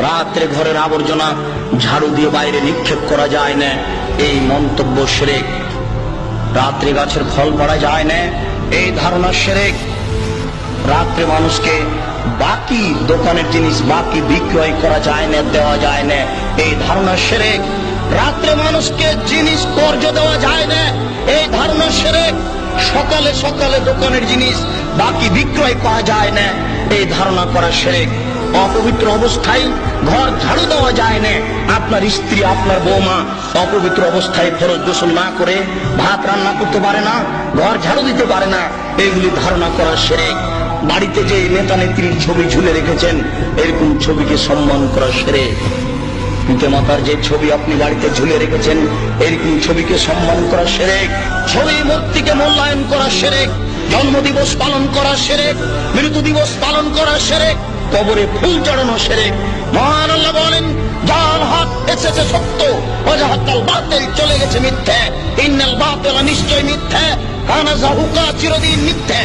রাত্রে ঘরের আবর্জনা ঝাড়ু দিয়ে বাইরে নিক্ষেপ করা যায় না, এই মন্তব্য শিরক। রাত্রে গাছের ফল পড়া যায় না, এই ধারণা শিরক। রাত্রে মানুষকে বাকি দোকানের জিনিস বাকি বিক্রয় করা যায় না, দেওয়া যায় না, এই ধারণা শিরক। রাত্রে মানুষকে জিনিস কর্জ দেওয়া যায় না, এই ধারণা শিরক। সকালে সকালে দোকানের জিনিস বাকি বিক্রয় করা যায় না, এই ধারণা করা শিরক। অপবিত্র অবস্থায় ঘর ঝাড়ু দেওয়া যায় না, আপনার স্ত্রী আপনার বৌমা অপবিত্র অবস্থায় ফরজ গোসল না করে ভাত রান্না করতে পারে না, ঘর ঝাড়ু দিতে পারে না, এগুলি ধারণা করা শিরক। বাড়িতে যে নেতা নেত্রীর ছবি ঝুলে রেখেছেন, এরকম ছবিকে সম্মান করা শিরক। পিতা মাতার যে ছবি আপনি বাড়িতে ঝুলে রেখেছেন, এরকম ছবিকে সম্মান করা শিরক। ছবি মূর্তিকে মূল্যায়ন করা শিরক। জন্মদিবস পালন করা শিরক, মৃত্যু দিবস পালন করা শিরক, কবরে ফুল চড়ানো শিরক। মহান আল্লাহ বলেন, যার হাত এসেছে সত্য, ওয়াজাহাকাল বাতিল, চলে গেছে মিথ্যে। ইন্নাল বাতিলা, নিশ্চয় মিথ্যে, কানা যাহুকা, চিরদিন মিথ্যে।